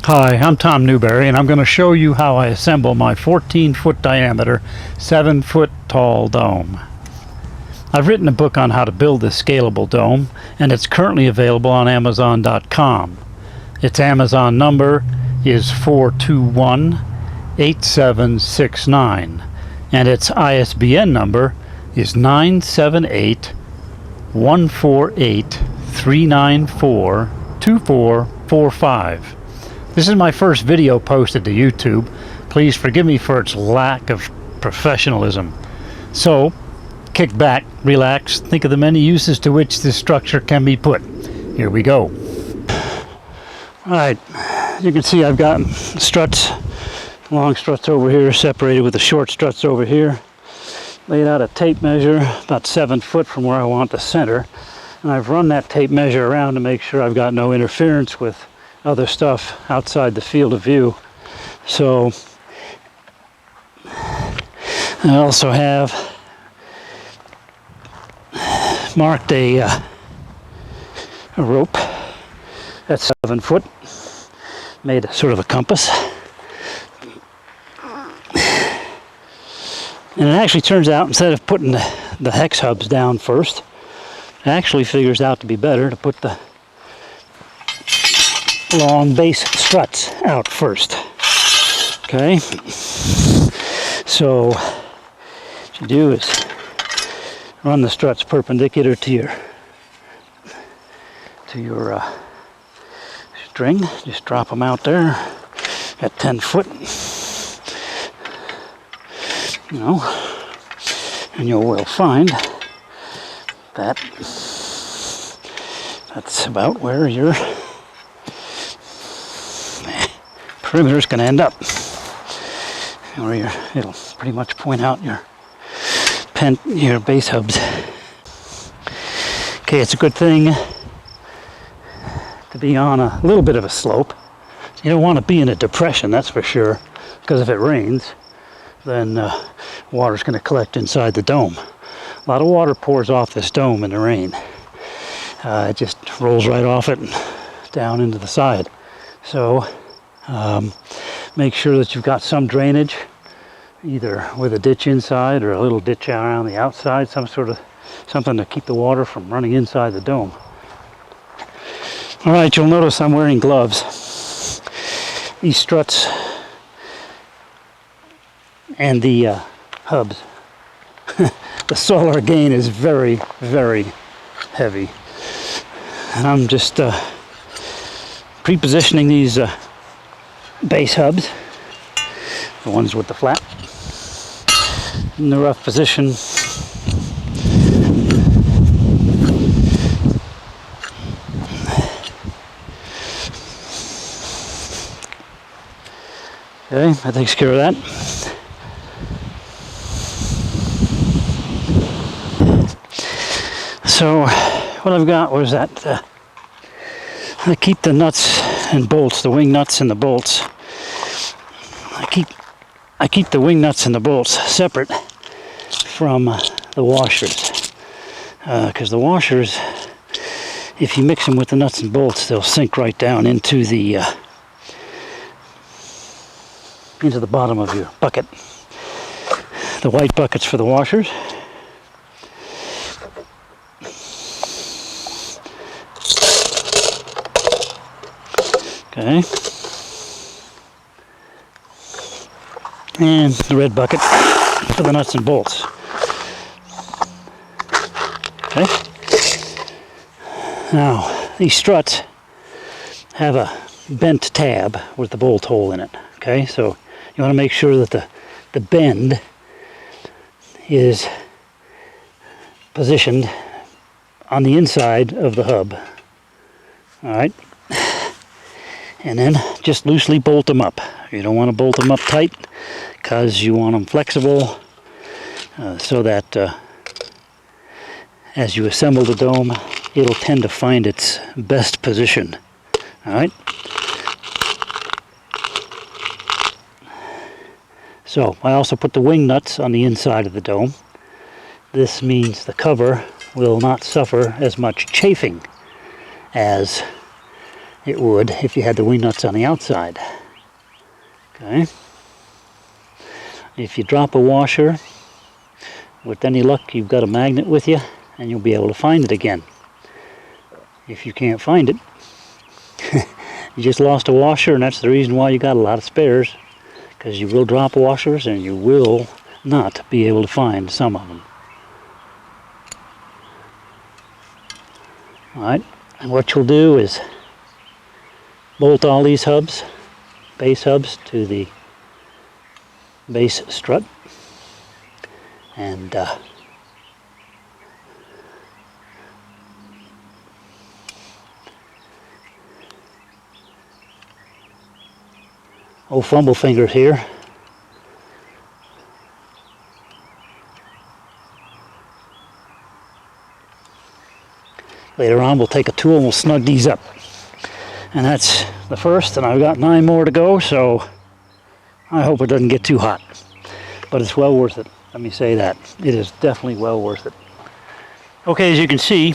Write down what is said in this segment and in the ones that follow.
Hi, I'm Tom Newberry, and I'm going to show you how I assemble my 14-foot diameter, 7-foot tall dome. I've written a book on how to build this scalable dome, and it's currently available on Amazon.com. Its Amazon number is 421-8769, and its ISBN number is 978-148-394-2445. This is my first video posted to YouTube. Please forgive me for its lack of professionalism. So, kick back, relax, think of the many uses to which this structure can be put. Here we go. Alright, you can see I've got struts, long struts over here separated with the short struts over here. Laid out a tape measure about 7 foot from where I want the center. And I've run that tape measure around to make sure I've got no interference with other stuff outside the field of view. So I also have marked a rope that's 7 foot, made a sort of a compass. And it actually turns out, instead of putting the hex hubs down first, it actually figures out to be better to put the long base struts out first. Okay, so what you do is run the struts perpendicular to your string. Just drop them out there at 10 foot, you know, and you will find that that's about where your perimeter is going to end up, or it'll pretty much point out your base hubs. Okay, it's a good thing to be on a little bit of a slope. You don't want to be in a depression, that's for sure, because if it rains, then water's going to collect inside the dome. A lot of water pours off this dome in the rain. It just rolls right off it and down into the side. So make sure that you've got some drainage, either with a ditch inside or a little ditch around the outside, something to keep the water from running inside the dome. Alright, you'll notice I'm wearing gloves. These struts and the hubs, the solar gain is very, very heavy. And I'm just pre-positioning these base hubs, the ones with the flat, in the rough position. Okay, that takes care of that. So what I've got was that I keep the nuts and bolts, the wing nuts and the bolts. I keep the wing nuts and the bolts separate from the washers, because the washers, if you mix them with the nuts and bolts, they'll sink right down into the bottom of your bucket. The white bucket's for the washers. Okay. And the red bucket for the nuts and bolts. Okay. Now, these struts have a bent tab with the bolt hole in it. Okay, so you want to make sure that the bend is positioned on the inside of the hub. Alright. And then just loosely bolt them up. You don't want to bolt them up tight, because you want them flexible, so that as you assemble the dome, it'll tend to find its best position. Alright? So I also put the wing nuts on the inside of the dome. This means the cover will not suffer as much chafing as it would if you had the wing nuts on the outside. Okay. If you drop a washer, with any luck you've got a magnet with you and you'll be able to find it again. If you can't find it, you just lost a washer, and that's the reason why you got a lot of spares, because you will drop washers and you will not be able to find some of them. Alright, and what you'll do is bolt all these hubs, base hubs, to the base strut, and old fumble fingers here. Later on we'll take a tool and we'll snug these up. And that's the first, and I've got 9 more to go, so I hope it doesn't get too hot. But it's well worth it, let me say that. It is definitely well worth it. Okay, as you can see,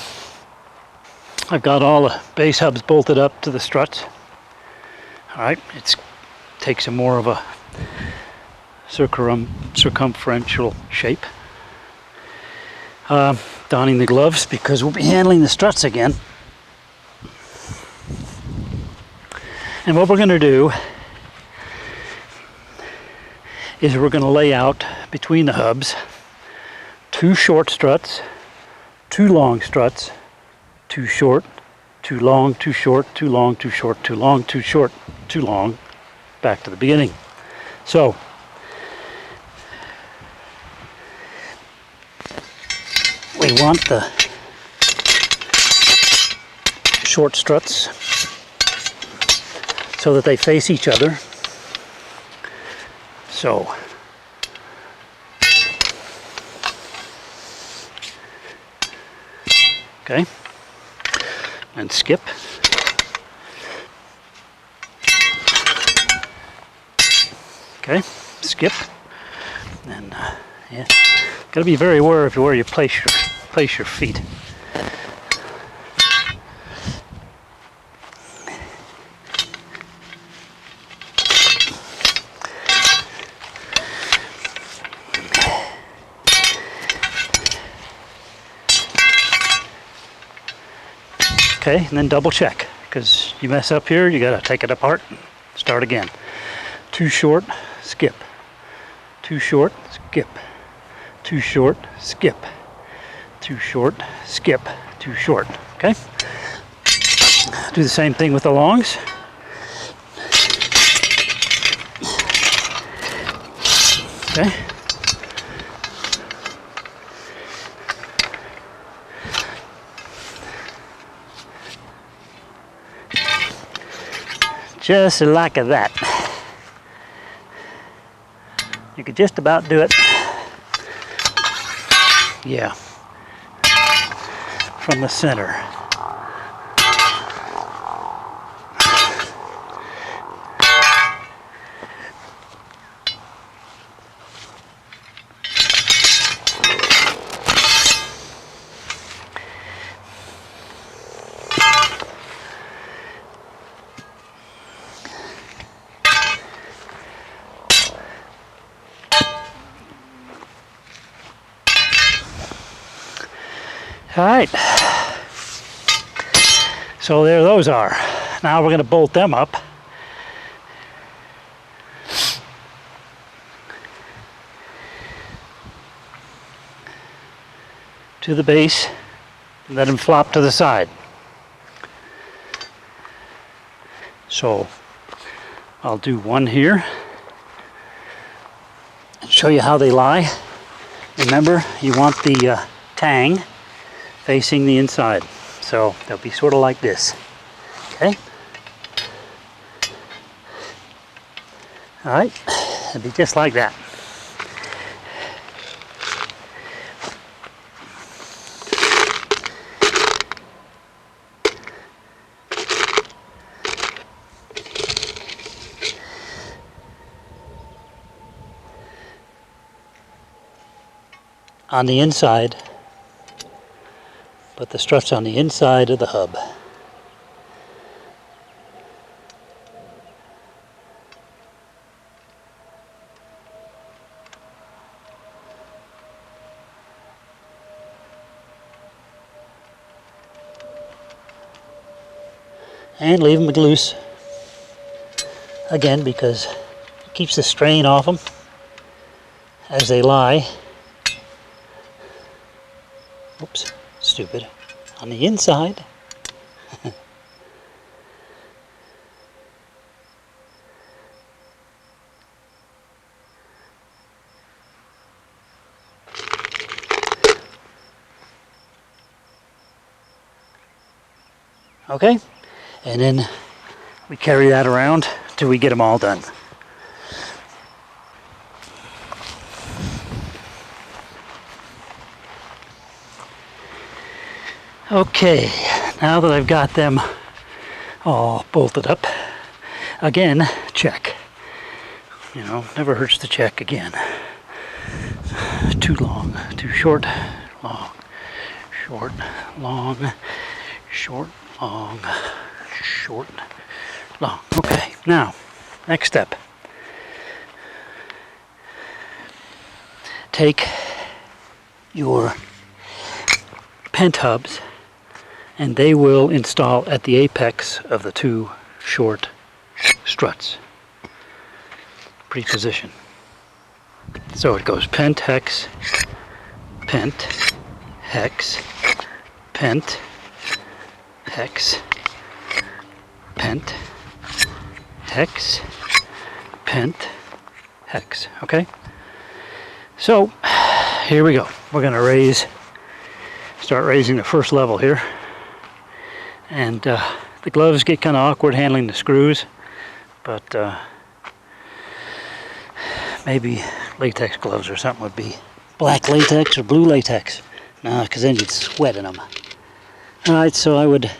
I've got all the base hubs bolted up to the struts. Alright, it takes a more of a circumferential shape. Donning the gloves because we'll be handling the struts again. And what we're going to do is we're going to lay out between the hubs 2 short struts, 2 long struts, 2 short, 2 long, 2 short, 2 long, 2 short, 2 long, 2 short, 2 long, back to the beginning. So we want the short struts so that they face each other. So okay, and skip. Okay, skip. And yeah, gotta be very aware of where you place your feet. Okay, and then double check, because you mess up here, you gotta take it apart, start again. 2 short, skip. 2 short, skip. 2 short, skip. 2 short, skip. 2 short. Okay? Do the same thing with the longs. Okay? Just like that. You could just about do it. Yeah. From the center. All right, so there those are. Now we're going to bolt them up. To the base, and let them flop to the side. So I'll do one here and show you how they lie. Remember, you want the tang facing the inside, so they'll be sort of like this. Okay. All right, it'll be just like that. On the inside, put the struts on the inside of the hub. And leave them loose. Again, because it keeps the strain off them as they lie. Oops, stupid. On the inside. Okay, and then we carry that around till we get them all done. Okay, now that I've got them all bolted up, again, check. You know, never hurts to check again. Too long, too short, long, short, long, short, long, short, long. Okay, now, next step. Take your pent hubs and they will install at the apex of the two short struts. Pre-position. So it goes pent, hex, pent, hex, pent, hex, pent, hex, pent, hex. Okay? So here we go. We're going to start raising the first level here. And the gloves get kind of awkward handling the screws, but maybe latex gloves or something would be black latex or blue latex. No, because then you'd sweat in them. Alright, so I would,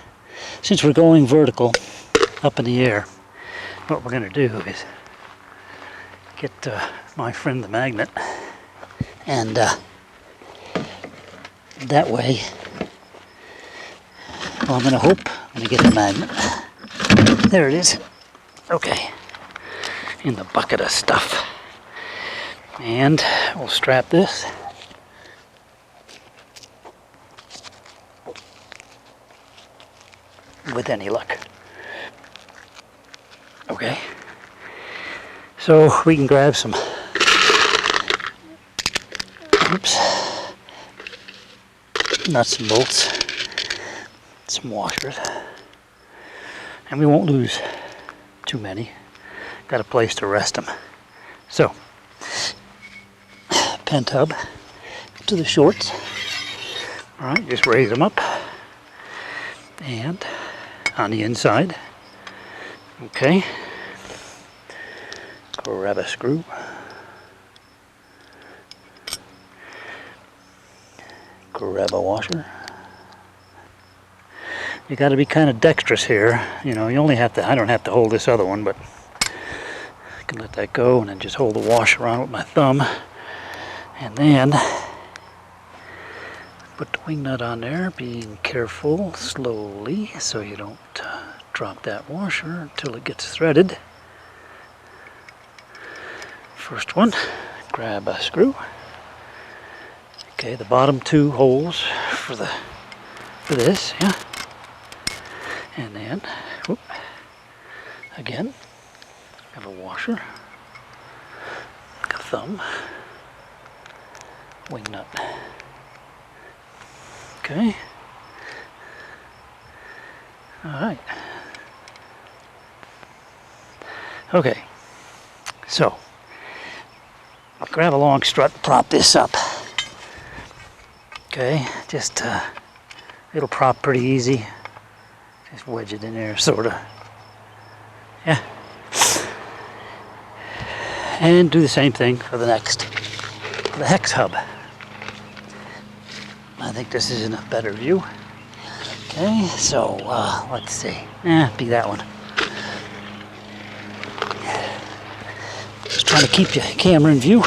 since we're going vertical up in the air, what we're going to do is get my friend the magnet, and that way, well, I'm going to hope I'm going to get the magnet. There it is. Okay. In the bucket of stuff. And we'll strap this. With any luck. Okay. So we can grab some, oops, nuts and bolts. Some washers, and we won't lose too many. Got a place to rest them. So, pen tub to the shorts. All right, just raise them up, and on the inside. Okay, grab a screw. Grab a washer. You got to be kind of dexterous here. You know, you only have to, I don't have to hold this other one, but I can let that go and then just hold the washer on with my thumb. And then put the wing nut on there, being careful, slowly, so you don't drop that washer until it gets threaded. First one, grab a screw. Okay, the bottom two holes for this, yeah. And then, whoop, again, have a washer, a thumb, wing nut. Okay. All right. Okay. So, I'll grab a long strut, prop this up. Okay, just it'll prop pretty easy. Just wedge it in there, sort of. Yeah. And do the same thing for the hex hub. I think this is in a better view. Okay, so let's see. Be that one. Just trying to keep your camera in view.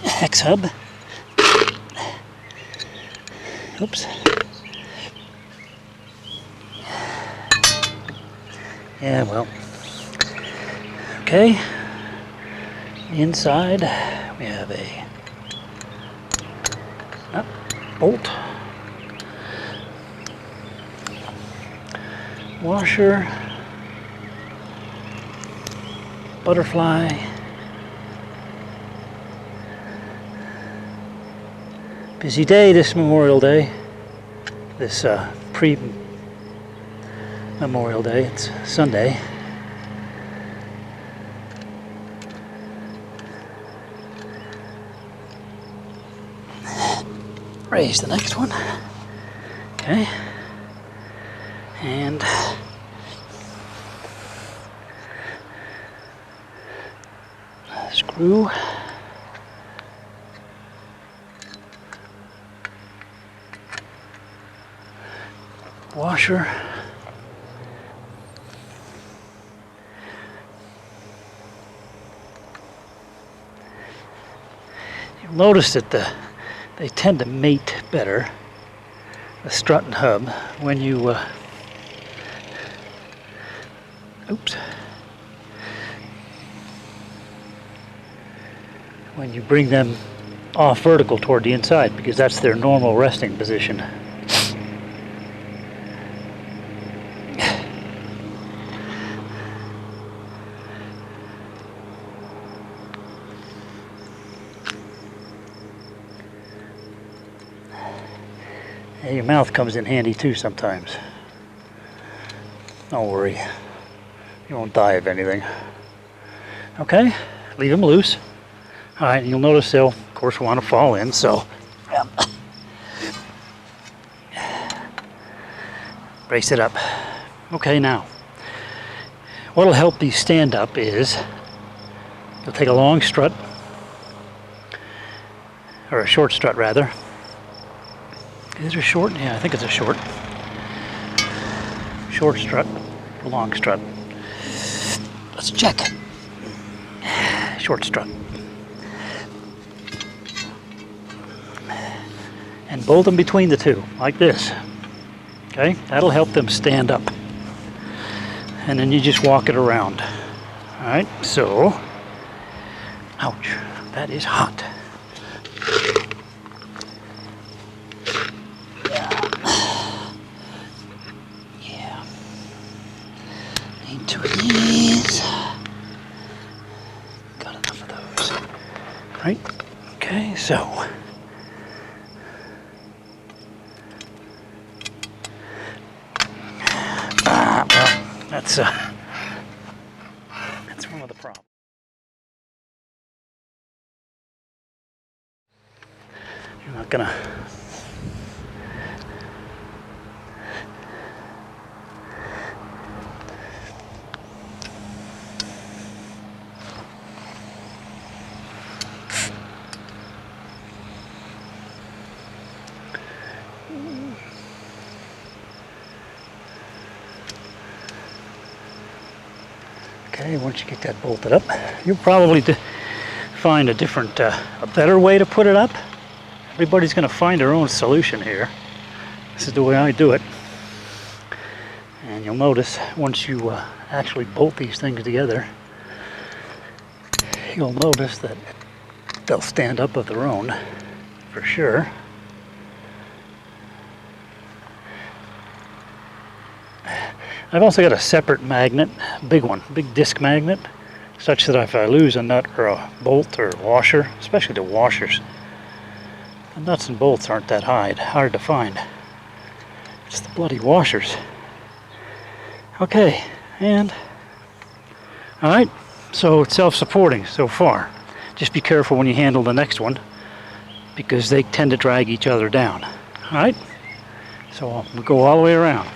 Hex hub. Oops. Yeah, well, okay, inside we have a bolt, washer, butterfly, busy day this Memorial Day, this pre-Memorial Day, it's Sunday. Raise the next one, okay, and screw, washer, you'll notice that they tend to mate better, the strut and hub, when you when you bring them off vertical toward the inside, because that's their normal resting position. Yeah, your mouth comes in handy too sometimes. Don't worry, you won't die of anything. Okay, leave them loose. All right, you'll notice they'll, of course, want to fall in, so brace it up. Okay, now, what'll help these stand up is you'll take a long strut, or a short strut rather. Is it a short? Yeah, I think it's a short. Short strut, long strut. Let's check. Short strut. And bolt them between the two, like this. Okay, that'll help them stand up. And then you just walk it around. All right, so, ouch, that is hot. Yeah. Need two of these. Got enough of those. Right, okay, so. That's one of the problems. You're not gonna. Okay, once you get that bolted up, you'll probably find a different, a better way to put it up. Everybody's going to find their own solution here. This is the way I do it. And you'll notice once you actually bolt these things together, you'll notice that they'll stand up of their own, for sure. I've also got a separate magnet, big one, big disc magnet, such that if I lose a nut or a bolt or washer, especially the washers, the nuts and bolts aren't that hard to find. It's the bloody washers. Okay, and alright, so it's self-supporting so far. Just be careful when you handle the next one, because they tend to drag each other down. Alright, so we'll go all the way around.